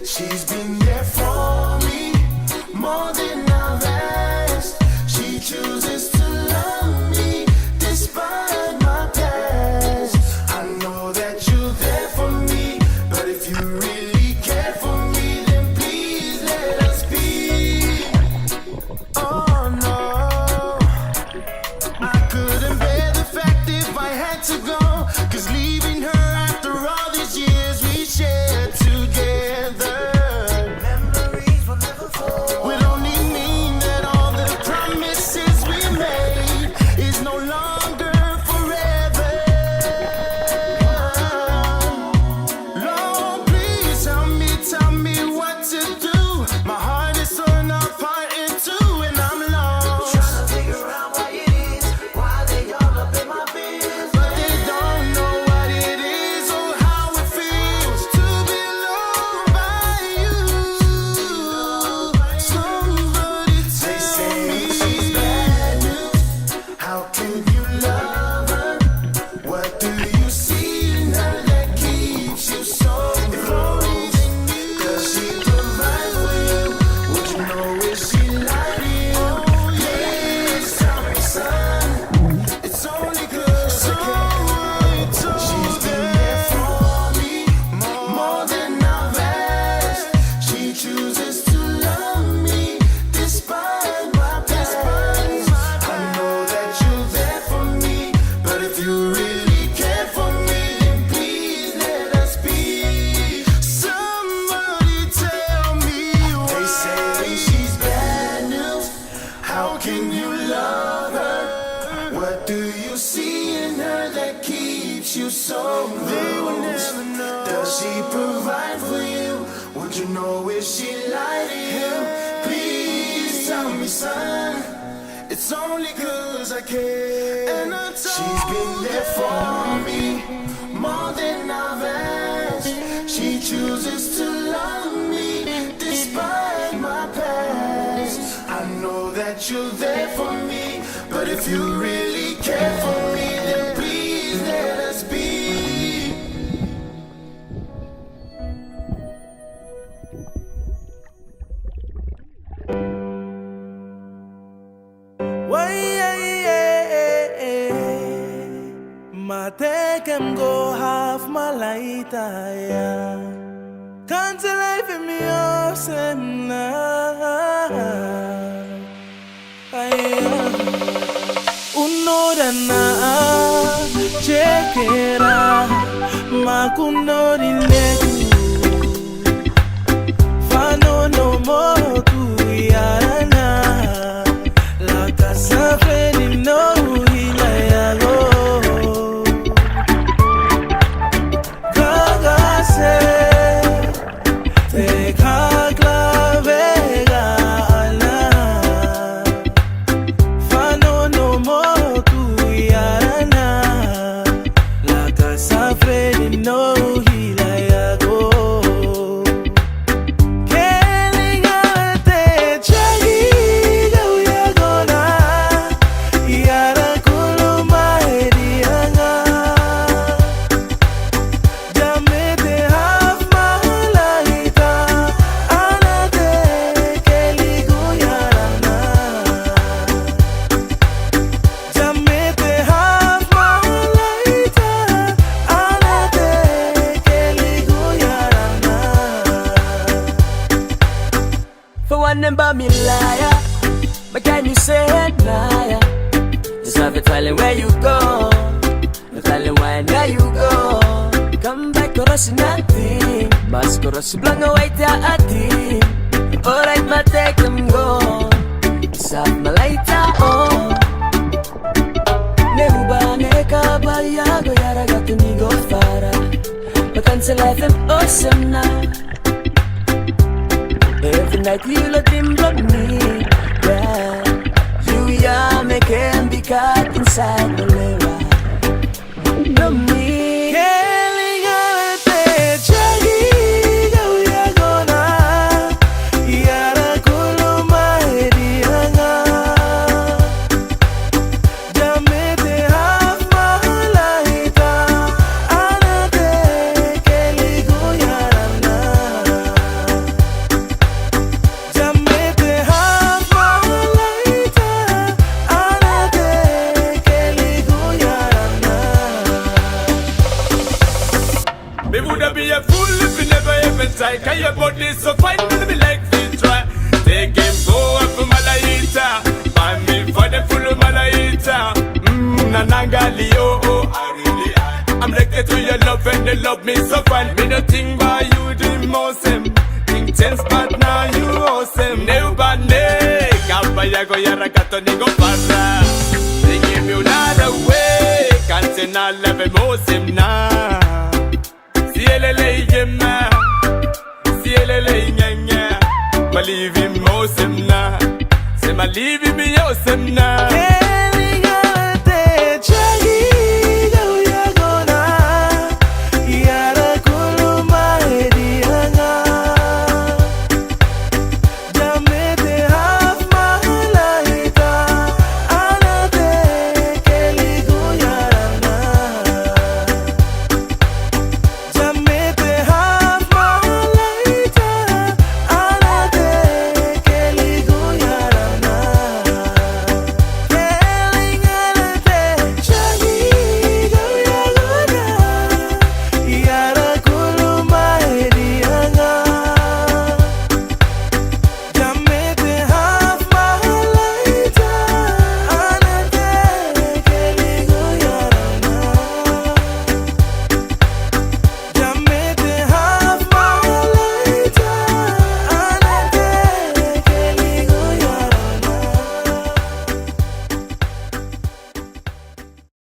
She's been there for me more than I've asked. She chooses to love me despite my past. I know that you're there for me, but if you really care for me, then please let us be. Oh no, I couldn't bear the fact if I had to go, 'cause leaving her after all these years we shared together would only mean that all the promises we made is no longer forever. Lord, please tell me what to do. My heart is torn apart in two and I'm lost. Trying to figure out why it is, why they all up in my biz, but they don't know what it is or how it feels to be loved by you. Somebody tell me she's bad news. How can you love her? What do you see in her that keeps you so close? Does she provide for you? Would you know if she lied to you? Please tell me, son. It's only 'cause I care. She's been there for me more than I've asked. She chooses to love me despite my past. I know that you're there for me, but if you really care for me, then please let us be. Somebody tell me why. They say she's bad news. How can you love her? What do you see in her that keeps you so close? They will never know. Does she provide for you? Would you know if she lied to you? Please tell me, son. It's only 'cause I care. And she's been there for me more than I've asked. She chooses to love me despite my past. I know that you're there for me, but if you really care for me, then please let us be. My take him go half my light, yeah. Can't you life in me off uno dana chekera makuno dilegu fano no moku yarana la casa feli no hilayago kagase te vega ala fano no moku yarana la casa feli no hilayago Remember me liar, but can you say it liar? Just have to tell him where you go, tell him where you go. Come back to us nothing, mas ko ras blang away ta atin. Alright, ma take them go. Sa malaita oh. Nehuba neka bayago yara gatunigo fara. Cancel life and awesome now. Every night you look in blood me, yeah. You make him be caught inside the lera. No me. body so fine, me like this try. Take him go up for Malaita. Buy me for the full of Malaita. Nanangali, oh, I really am. I'm addicted to your love and they love me so fine. Me no think by you the most think tense but now you awesome. Never ne, Kapaya go yarakato ni go para. They give you another way. Can't na leve most na. Sielele yema, sielele nyanya. Malivi most na. Say malivi mi awesome na.